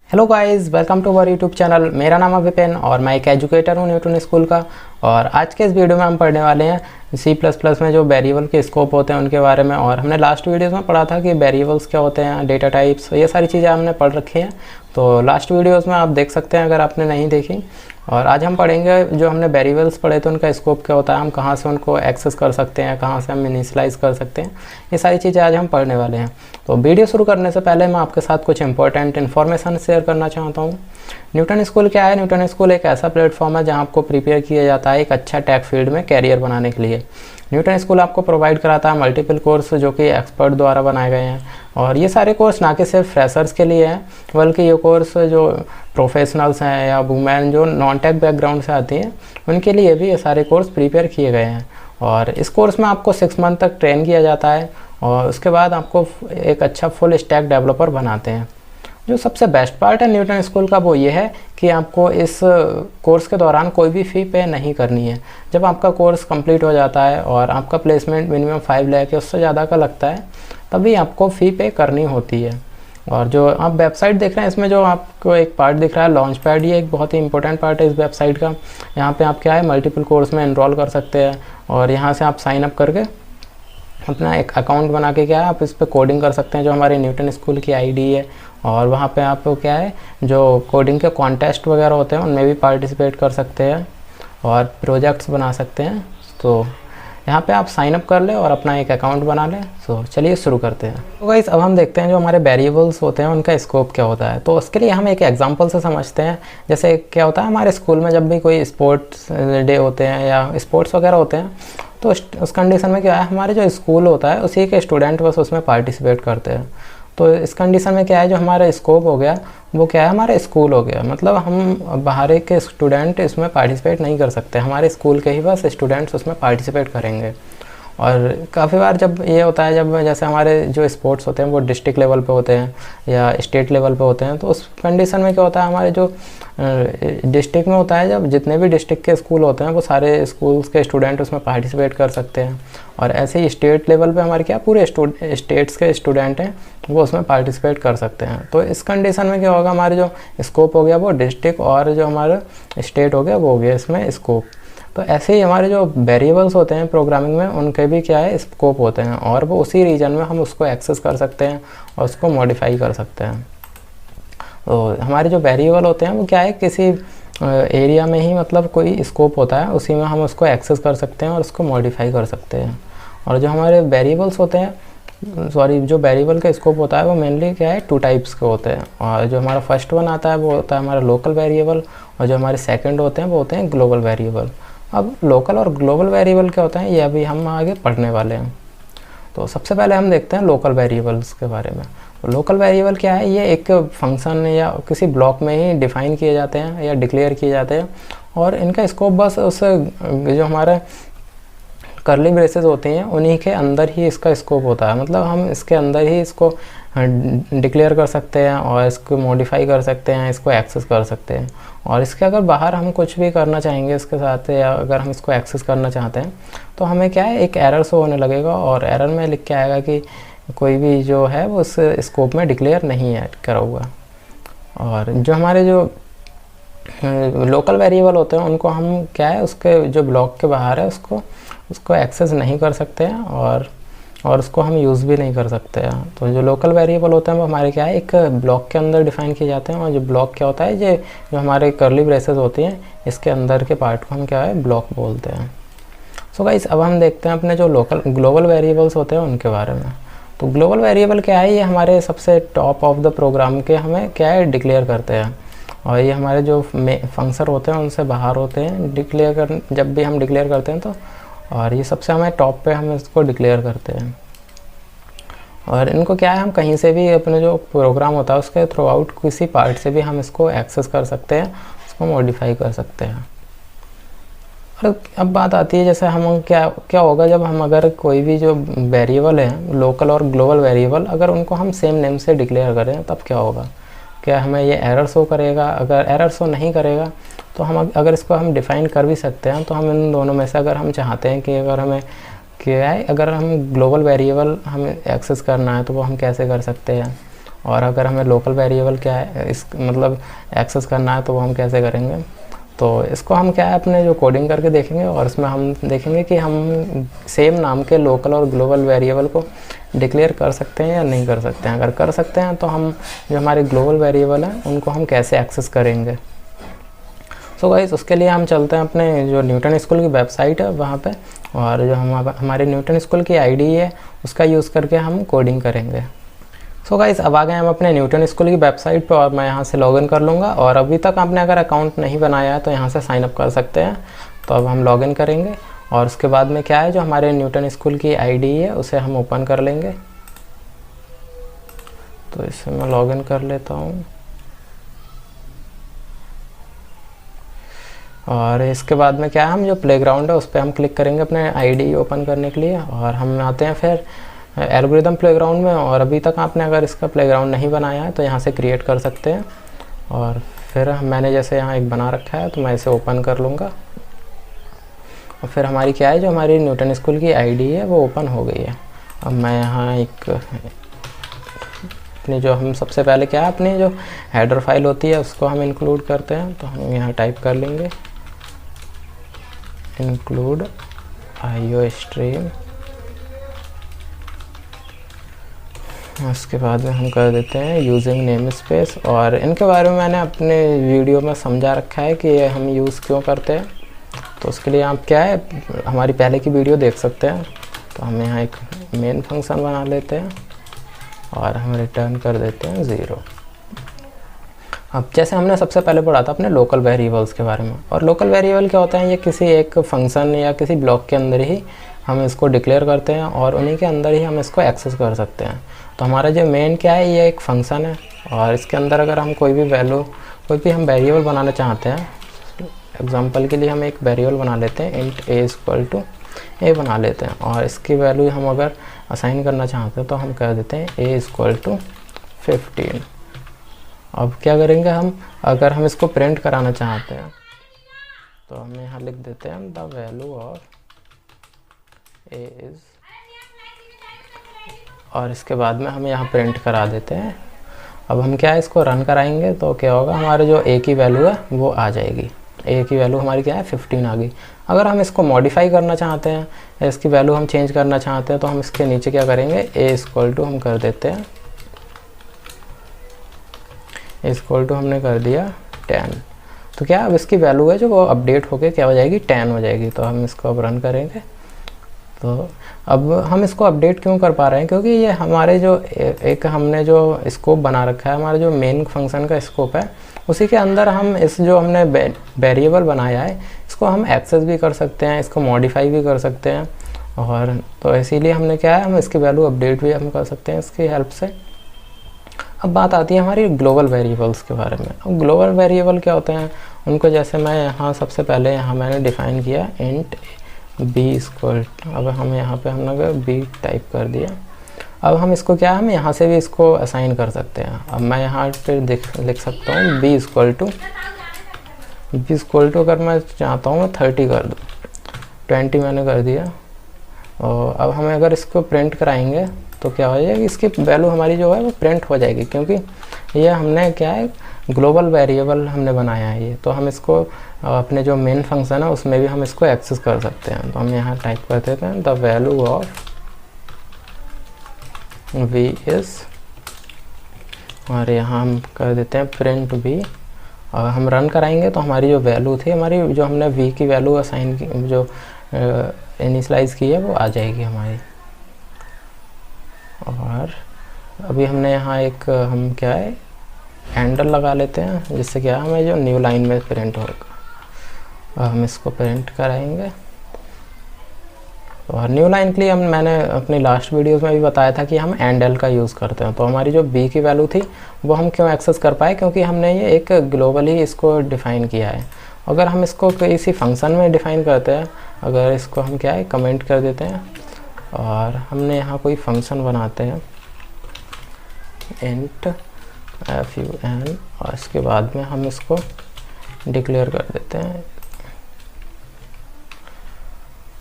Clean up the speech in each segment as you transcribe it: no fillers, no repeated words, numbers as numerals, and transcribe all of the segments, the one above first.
Hello guys, welcome to our YouTube channel. मेरा नाम है विपिन और मैं एक एजुकेटर हूँ न्यूटन स्कूल का। और आज के इस वीडियो में हम पढ़ने वाले हैं C++ में जो वेरिएबल के स्कोप होते हैं उनके बारे में। और हमने लास्ट वीडियोस में पढ़ा था कि वेरिएबल्स क्या होते हैं, डेटा टाइप्स, ये सारी चीज़ें हमने पढ़ रखी हैं। तो लास्ट वीडियोस में आप देख सकते हैं अगर आपने नहीं देखी। और आज हम पढ़ेंगे जो हमने वेरिएबल्स पढ़े थे उनका स्कोप क्या होता है, हम कहाँ से उनको एक्सेस कर सकते हैं, कहाँ से हम इनिशियलाइज कर सकते हैं, ये सारी चीज़ें आज हम पढ़ने वाले हैं। तो वीडियो शुरू करने से पहले मैं आपके साथ कुछ इंपॉर्टेंट इन्फॉर्मेशन शेयर करना चाहता हूँ। न्यूटन स्कूल क्या है? न्यूटन स्कूल एक ऐसा प्लेटफॉर्म है जहाँ आपको प्रिपेयर किया जाता है एक अच्छा टेक फील्ड में कैरियर बनाने के लिए। न्यूटन स्कूल आपको प्रोवाइड कराता है मल्टीपल कोर्स जो कि एक्सपर्ट द्वारा बनाए गए हैं। और ये सारे कोर्स ना कि सिर्फ फ्रेशर्स के लिए हैं, बल्कि ये कोर्स जो प्रोफेशनल्स हैं या वुमेन जो नॉन टेक बैकग्राउंड से आती हैं उनके लिए भी ये सारे कोर्स प्रिपेयर किए गए हैं। और इस कोर्स में आपको 6 मंथ तक ट्रेन किया जाता है और उसके बाद आपको एक अच्छा फुल स्टैक डेवलपर बनाते हैं। जो सबसे बेस्ट पार्ट है न्यूटन स्कूल का वो ये है कि आपको इस कोर्स के दौरान कोई भी फ़ी पे नहीं करनी है। जब आपका कोर्स कंप्लीट हो जाता है और आपका प्लेसमेंट मिनिमम 5 लाख या उससे ज़्यादा का लगता है तभी आपको फ़ी पे करनी होती है। और जो आप वेबसाइट देख रहे हैं इसमें जो आपको एक पार्ट दिख रहा है लॉन्च पैड, ये एक बहुत ही इंपॉर्टेंट पार्ट है इस वेबसाइट का। यहाँ पे आप क्या है मल्टीपल कोर्स में एनरोल कर सकते हैं और यहाँ से आप साइन अप करके अपना एक अकाउंट बना के क्या है आप इस पर कोडिंग कर सकते हैं जो हमारे न्यूटन स्कूल की आईडी है। और वहाँ पे आप क्या है जो कोडिंग के कॉन्टेस्ट वगैरह होते हैं उनमें भी पार्टिसिपेट कर सकते हैं और प्रोजेक्ट्स बना सकते हैं। तो यहाँ पे आप साइन अप कर लें और अपना एक अकाउंट बना लें। तो चलिए शुरू करते हैं। तो गाइस अब हम देखते हैं जो हमारे वेरिएबल्स होते हैं उनका स्कोप क्या होता है। तो उसके लिए हम एक एग्जांपल से समझते हैं। जैसे क्या होता है हमारे स्कूल में जब भी कोई स्पोर्ट्स डे होते हैं या स्पोर्ट्स वगैरह होते हैं तो उस कंडीशन में क्या है हमारे जो स्कूल होता है उसी के स्टूडेंट बस उसमें पार्टिसिपेट करते हैं। तो इस कंडीशन में क्या है जो हमारा स्कोप हो गया वो क्या है हमारा स्कूल हो गया। मतलब हम बाहर के स्टूडेंट इसमें पार्टिसिपेट नहीं कर सकते, हमारे स्कूल के ही बस स्टूडेंट्स उसमें पार्टिसिपेट करेंगे। और काफ़ी बार जब ये होता है जब जैसे हमारे जो स्पोर्ट्स होते हैं वो डिस्ट्रिक्ट लेवल पे होते हैं या स्टेट लेवल पे होते हैं तो उस कंडीशन में क्या होता है हमारे जो डिस्ट्रिक्ट में होता है जब जितने भी डिस्ट्रिक्ट के स्कूल होते हैं वो सारे स्कूल्स के स्टूडेंट उसमें पार्टिसिपेट कर सकते हैं। और ऐसे ही स्टेट लेवल पे हमारे क्या पूरे स्टेट्स के स्टूडेंट हैं वो उसमें पार्टिसिपेट कर सकते हैं। तो इस कंडीशन में क्या होगा हमारे जो स्कोप हो गया वो डिस्ट्रिक्ट और जो हमारा स्टेट हो गया वो हो गया इसमें स्कोप। तो ऐसे ही हमारे जो वेरिएबल्स होते हैं प्रोग्रामिंग में उनके भी क्या है स्कोप होते हैं और वो उसी रीजन में हम उसको एक्सेस कर सकते हैं और उसको मॉडिफाई कर सकते हैं। तो हमारे जो वेरिएबल होते हैं वो क्या है किसी एरिया में ही मतलब कोई स्कोप होता है उसी में हम उसको एक्सेस कर सकते हैं और उसको मॉडिफाई कर सकते हैं। और जो हमारे वेरिएबल्स होते हैं जो वेरिएबल का स्कोप होता है वो मेनली क्या है 2 टाइप्स के होते हैं। और जो हमारा फर्स्ट वन आता है वो होता है हमारा लोकल वेरिएबल और जो हमारे सेकंड होते हैं वो होते हैं ग्लोबल वेरिएबल। अब लोकल और ग्लोबल वेरिएबल क्या होता है ये अभी हम आगे पढ़ने वाले हैं। तो सबसे पहले हम देखते हैं लोकल वेरिएबल्स के बारे में। तो लोकल वेरिएबल क्या है, ये एक फंक्शन या किसी ब्लॉक में ही डिफ़ाइन किए जाते हैं या डिक्लेयर किए जाते हैं और इनका स्कोप बस उस जो हमारे कर्ली ब्रेसेस होती हैं उन्हीं के अंदर ही इसका स्कोप होता है। मतलब हम इसके अंदर ही इसको डिक्लेयर कर सकते हैं और इसको मॉडिफाई कर सकते हैं, इसको एक्सेस कर सकते हैं। और इसके अगर बाहर हम कुछ भी करना चाहेंगे इसके साथ या अगर हम इसको एक्सेस करना चाहते हैं तो हमें क्या है एक एरर शो होने लगेगा और एरर में लिख के आएगा कि कोई भी जो है वो उस स्कोप में डिक्लेयर नहीं है करा हुआ। और जो हमारे जो लोकल वेरिएबल होते हैं उनको हम क्या है उसके जो ब्लॉक के बाहर है उसको एक्सेस नहीं कर सकते हैं और उसको हम यूज़ भी नहीं कर सकते हैं। तो जो लोकल वेरिएबल होते हैं वो हमारे क्या है एक ब्लॉक के अंदर डिफ़ाइन किए जाते हैं और जो ब्लॉक क्या होता है जो हमारे कर्ली ब्रेसेस होती हैं इसके अंदर के पार्ट को हम क्या है ब्लॉक बोलते हैं। सो गाइस अब हम देखते हैं अपने जो ग्लोबल वेरिएबल्स होते हैं उनके बारे में। तो ग्लोबल वेरिएबल क्या है, ये हमारे सबसे टॉप ऑफ द प्रोग्राम के हमें क्या है डिक्लेयर करते हैं और ये हमारे जो फंक्शन होते हैं उनसे बाहर होते हैं जब भी हम डिक्लेयर करते हैं तो। और ये सबसे हमें टॉप पे हम इसको डिक्लेयर करते हैं और इनको क्या है हम कहीं से भी अपने जो प्रोग्राम होता है उसके थ्रू आउट किसी पार्ट से भी हम इसको एक्सेस कर सकते हैं, उसको मॉडिफाई कर सकते हैं। और अब बात आती है जैसे हम क्या होगा जब हम अगर कोई भी जो वेरिएबल है लोकल और ग्लोबल वेरिएबल अगर उनको हम सेम नेम से डिक्लेयर करें तब क्या होगा, क्या हमें ये एरर शो करेगा? अगर एरर शो नहीं करेगा तो हम अगर इसको हम डिफ़ाइन कर भी सकते हैं तो हम इन दोनों में से अगर हम चाहते हैं कि अगर हमें क्या है अगर हम ग्लोबल वेरिएबल हमें एक्सेस करना है तो वो हम कैसे कर सकते हैं। और अगर हमें लोकल वेरिएबल क्या है इस मतलब एक्सेस करना है तो वो हम कैसे करेंगे। तो इसको हम क्या है अपने जो कोडिंग करके देखेंगे और इसमें हम देखेंगे कि हम सेम नाम के लोकल और ग्लोबल वेरिएबल को डिक्लेयर कर सकते हैं या नहीं कर सकते हैं। अगर कर सकते हैं तो हम जो हमारे ग्लोबल वेरिएबल हैं उनको हम कैसे एक्सेस करेंगे। सो गाइस उसके लिए हम चलते हैं अपने जो न्यूटन स्कूल की वेबसाइट है वहाँ पे, और जो हमारे न्यूटन स्कूल की आईडी है उसका यूज़ करके हम कोडिंग करेंगे। सो गाइस अब आ गए हम अपने न्यूटन स्कूल की वेबसाइट पे और मैं यहाँ से लॉगिन कर लूँगा। और अभी तक आपने अगर अकाउंट नहीं बनाया है तो यहाँ से साइन अप कर सकते हैं। तो अब हम लॉगिन करेंगे और उसके बाद में क्या है जो हमारे न्यूटन स्कूल की आईडी है उसे हम ओपन कर लेंगे। तो इसे मैं लॉगिन कर लेता हूँ और इसके बाद में क्या है हम जो प्लेग्राउंड है उस पर हम क्लिक करेंगे अपने आईडी ओपन करने के लिए। और हम आते हैं फिर एल्गोरिदम प्लेग्राउंड में, और अभी तक आपने अगर इसका प्लेग्राउंड नहीं बनाया है तो यहाँ से क्रिएट कर सकते हैं। और फिर मैंने जैसे यहाँ एक बना रखा है तो मैं इसे ओपन कर लूँगा और फिर हमारी क्या है जो हमारी न्यूटन स्कूल की आईडी है वो ओपन हो गई है। अब मैं यहाँ एक अपनी जो हम सबसे पहले क्या है अपनी जो हेडर फाइल होती है उसको हम इंक्लूड करते हैं। तो हम यहाँ टाइप कर लेंगे इंक्लूड IO स्ट्रीम। उसके बाद में हम कर देते हैं यूजिंग नेम स्पेस, और इनके बारे में मैंने अपने वीडियो में समझा रखा है कि ये हम यूज़ क्यों करते हैं। तो उसके लिए आप क्या है हमारी पहले की वीडियो देख सकते हैं। तो हम यहाँ एक मेन फंक्शन बना लेते हैं और हम रिटर्न कर देते हैं 0। अब जैसे हमने सबसे पहले पढ़ा था अपने लोकल वेरिएबल्स के बारे में, और लोकल वेरिएबल क्या होता है, ये किसी एक फंक्शन या किसी ब्लॉक के अंदर ही हम इसको डिक्लेयर करते हैं और उन्हीं के अंदर ही हम इसको एक्सेस कर सकते हैं। तो हमारा जो मेन क्या है ये एक फंक्शन है और इसके अंदर अगर हम कोई भी वैल्यू कोई भी हम वेरिएबल बनाना चाहते हैं, एग्जांपल के लिए हम एक वेरिएबल बना लेते हैं इंट a बना लेते हैं, और इसकी वैल्यू हम अगर असाइन करना चाहते हैं तो हम कर देते हैं a 15। अब क्या करेंगे हम, अगर हम इसको प्रिंट कराना चाहते हैं तो हम यहाँ लिख देते हैं the value of a is, और इसके बाद में हम यहाँ प्रिंट करा देते हैं। अब हम क्या है इसको रन कराएंगे तो क्या होगा, हमारे जो a की वैल्यू है वो आ जाएगी। a की वैल्यू हमारी क्या है 15 आ गई। अगर हम इसको मॉडिफाई करना चाहते हैं, इसकी वैल्यू हम चेंज करना चाहते हैं तो हम इसके नीचे क्या करेंगे a हम कर देते हैं a हमने कर दिया 10। तो क्या अब इसकी वैल्यू है जो वो अपडेट होके क्या हो जाएगी 10 हो जाएगी। तो हम इसको अब रन करेंगे। तो अब हम इसको अपडेट क्यों कर पा रहे हैं, क्योंकि ये हमारे जो एक हमने जो स्कोप बना रखा है, हमारा जो मेन फंक्शन का स्कोप है उसी के अंदर हम इस जो हमने वेरिएबल बनाया है इसको हम एक्सेस भी कर सकते हैं, इसको मॉडिफाई भी कर सकते हैं। और तो इसीलिए हमने क्या है हम इसकी वैल्यू अपडेट भी हम कर सकते हैं इसकी हेल्प से। अब बात आती है हमारी ग्लोबल वेरिएबल्स के बारे में। अब ग्लोबल वेरिएबल क्या होते हैं उनको जैसे मैं यहाँ सबसे पहले यहाँ मैंने डिफ़ाइन किया इंट b अब हम यहाँ पे हमने अगर b टाइप कर दिया। अब हम इसको क्या हम यहाँ से भी इसको असाइन कर सकते हैं। अब मैं यहाँ पे लिख सकता हूँ b अगर मैं चाहता हूँ मैं 30 कर दूँ, 20 मैंने कर दिया। और अब हमें अगर इसको प्रिंट कराएंगे तो क्या हो जाएगी, इसकी वैल्यू हमारी जो है वो प्रिंट हो जाएगी, क्योंकि ये हमने क्या है ग्लोबल वेरिएबल हमने बनाया है ये। तो हम इसको अपने जो मेन फंक्शन है उसमें भी हम इसको एक्सेस कर सकते हैं। तो हम यहाँ टाइप कर देते हैं the value of v is, और यहाँ हम कर देते हैं प्रिंट v। और हम रन कराएंगे तो हमारी जो वैल्यू थी, हमारी जो हमने v की वैल्यू असाइन की जो इनिशलाइज की है वो आ जाएगी हमारी। और अभी हमने यहाँ एक हम क्या है हैंडल लगा लेते हैं जिससे क्या हमें जो न्यू लाइन में प्रिंट होगा। हम इसको प्रिंट कराएंगे। और न्यू लाइन के लिए मैंने अपनी लास्ट वीडियोस में भी बताया था कि हम एंडल का यूज़ करते हैं। तो हमारी जो b की वैल्यू थी वो हम क्यों एक्सेस कर पाए, क्योंकि हमने ये एक ग्लोबली इसको डिफ़ाइन किया है। अगर हम इसको किसी फंक्शन में डिफ़ाइन करते हैं, अगर इसको हम क्या है कमेंट कर देते हैं और हमने यहाँ कोई फंक्शन बनाते हैं इंट fun, और इसके बाद में हम इसको डिक्लेयर कर देते हैं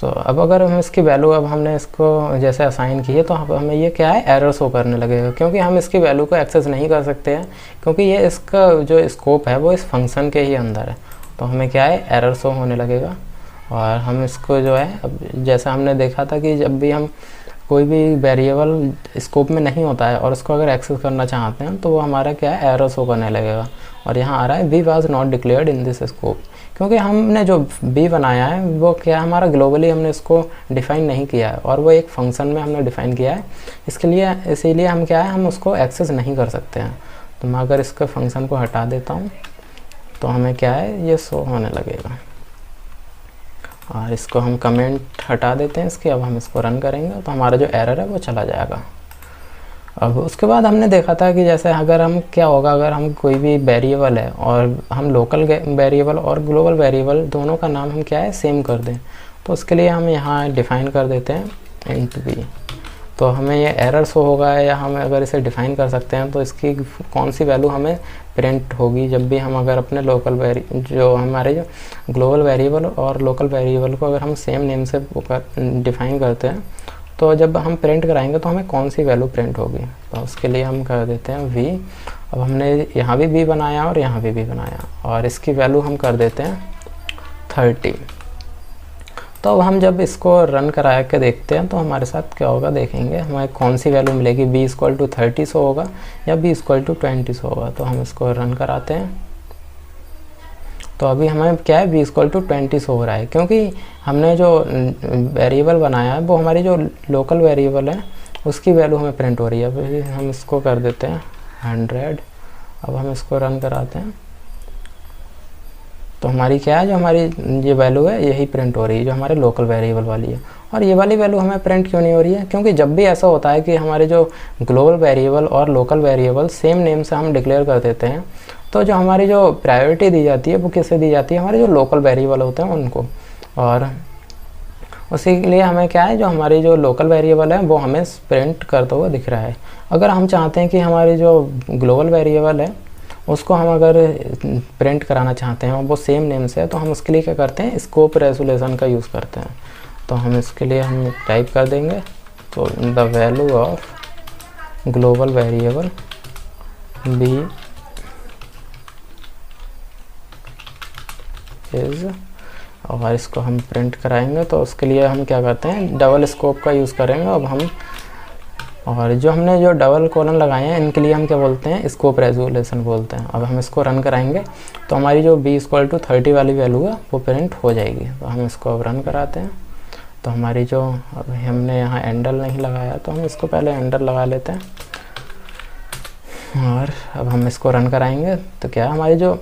तो अब अगर हम इसकी वैल्यू, अब हमने इसको जैसे असाइन की है, तो अब हमें ये क्या है, एरर शो करने लगेगा, क्योंकि हम इसकी वैल्यू को एक्सेस नहीं कर सकते हैं, क्योंकि ये इसका जो स्कोप है वो इस फंक्शन के ही अंदर है। तो हमें क्या है, एरर शो होने लगेगा। और हम इसको जो है, अब जैसा हमने देखा था कि जब भी हम कोई भी वेरिएबल स्कोप में नहीं होता है और उसको अगर एक्सेस करना चाहते हैं, तो वो हमारा क्या है, एरर शो करने लगेगा। और यहाँ आ रहा है we was not declared in this scope, क्योंकि हमने जो बी बनाया है वो क्या है, हमारा ग्लोबली हमने इसको डिफ़ाइन नहीं किया है, और वो एक फंक्शन में हमने डिफ़ाइन किया है। इसके लिए इसीलिए हम क्या है, हम उसको एक्सेस नहीं कर सकते हैं। तो मैं अगर इसके फंक्शन को हटा देता हूँ, तो हमें क्या है, ये शो होने लगेगा। और इसको हम कमेंट हटा देते हैं इसके। अब हम इसको रन करेंगे तो हमारा जो एरर है वो चला जाएगा। अब उसके बाद हमने देखा था कि जैसे अगर हम क्या होगा, अगर हम कोई भी वेरिएबल है और हम लोकल वेरिएबल और ग्लोबल वेरिएबल दोनों का नाम हम क्या है, सेम कर दें, तो उसके लिए हम यहाँ डिफ़ाइन कर देते हैं इंट बी। तो हमें ये एरर शो होगा, या हम अगर इसे डिफ़ाइन कर सकते हैं तो इसकी कौन सी वैल्यू हमें प्रिंट होगी जब भी हम अगर अपने लोकल जो हमारे जो ग्लोबल वेरिएबल और लोकल वेरिएबल को अगर हम सेम नेम से डिफ़ाइन करते हैं, तो जब हम प्रिंट कराएंगे तो हमें कौन सी वैल्यू प्रिंट होगी। तो उसके लिए हम कर देते हैं वी। अब हमने यहाँ भी बनाया और यहाँ भी बनाया, और इसकी वैल्यू हम कर देते हैं 30। तो अब हम जब इसको रन करा के देखते हैं तो हमारे साथ क्या होगा, देखेंगे हमें कौन सी वैल्यू मिलेगी, b = 30 शो होगा या b = 20 शो होगा। तो हम इसको रन कराते हैं, तो अभी हमें क्या है, b = 20 शो हो रहा है, क्योंकि हमने जो वेरिएबल बनाया है वो हमारी जो लोकल वेरिएबल है उसकी वैल्यू हमें प्रिंट हो रही है। अभी हम इसको कर देते हैं 100। अब हम इसको रन कराते हैं, तो हमारी क्या है, जो हमारी ये वैल्यू है यही प्रिंट हो रही है, जो हमारे लोकल वेरिएबल वाली है। और ये वाली वैल्यू हमें प्रिंट क्यों नहीं हो रही है, क्योंकि जब भी ऐसा होता है कि हमारे जो ग्लोबल वेरिएबल और लोकल वेरिएबल सेम नेम से हम डिक्लेयर कर देते हैं, तो जो हमारी जो प्रायोरिटी दी जाती है वो किससे दी जाती है, हमारे जो लोकल वेरिएबल होते हैं उनको। और उसी के लिए हमें क्या है, जो हमारी जो लोकल वेरिएबल है वो हमें प्रिंट करता हुआ दिख रहा है। अगर हम चाहते हैं कि हमारी जो ग्लोबल वेरिएबल है उसको हम अगर प्रिंट कराना चाहते हैं और वो सेम नेम से है, तो हम उसके लिए क्या करते हैं, स्कोप रेजोल्यूशन का यूज़ करते हैं। तो हम इसके लिए हम टाइप कर देंगे, तो the value of global variable B is, और इसको हम प्रिंट कराएंगे। तो उसके लिए हम क्या करते हैं, डबल स्कोप का यूज़ करेंगे। अब हम, और जो हमने जो डबल कॉलन लगाए हैं इनके लिए हम क्या बोलते हैं, स्कोप रेजोल्यूशन बोलते हैं। अब हम इसको रन कराएंगे तो हमारी जो b = 30 वाली वैल्यू है वो प्रिंट हो जाएगी। तो हम इसको अब रन कराते हैं, तो हमारी जो, अब हमने यहाँ एंडर नहीं लगाया तो हम इसको पहले एंडर लगा लेते हैं। और अब हम इसको रन कराएंगे तो क्या, हमारी जो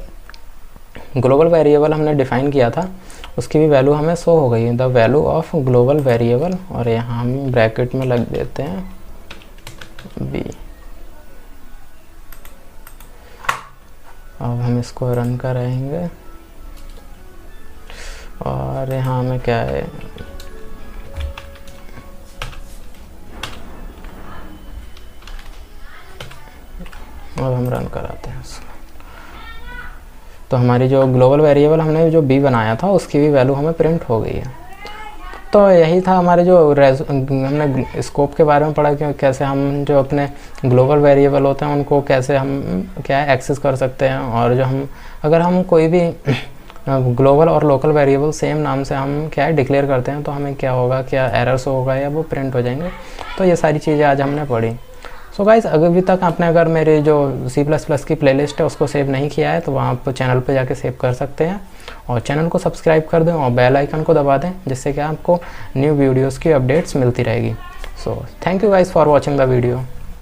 ग्लोबल वेरिएबल हमने डिफ़ाइन किया था उसकी भी वैल्यू हमें शो हो गई है, the value of global variable, और यहाँ हम ब्रैकेट में लग देते हैं b। अब हम इसको रन कराएंगे, और यहाँ हमें क्या है, अब हम रन कराते हैं इसको। तो हमारी जो ग्लोबल वेरिएबल हमने जो b बनाया था उसकी भी वैल्यू हमें प्रिंट हो गई है। तो यही था हमारे जो हमने स्कोप के बारे में पढ़ा कि कैसे हम जो अपने ग्लोबल वेरिएबल होते हैं उनको कैसे हम क्या है एक्सेस कर सकते हैं, और जो हम अगर हम कोई भी ग्लोबल और लोकल वेरिएबल सेम नाम से हम क्या है डिक्लेयर करते हैं तो हमें क्या होगा, क्या एरर्स होगा या वो प्रिंट हो जाएंगे। तो ये सारी चीज़ें आज हमने पढ़ी। सो गाइस, अभी तक आपने अगर मेरे जो C++ की प्लेलिस्ट है उसको सेव नहीं किया है तो वहाँ आप चैनल पे जाके सेव कर सकते हैं, और चैनल को सब्सक्राइब कर दें और बेल आइकन को दबा दें, जिससे कि आपको न्यू वीडियोस की अपडेट्स मिलती रहेगी। So thank you guys for watching the video.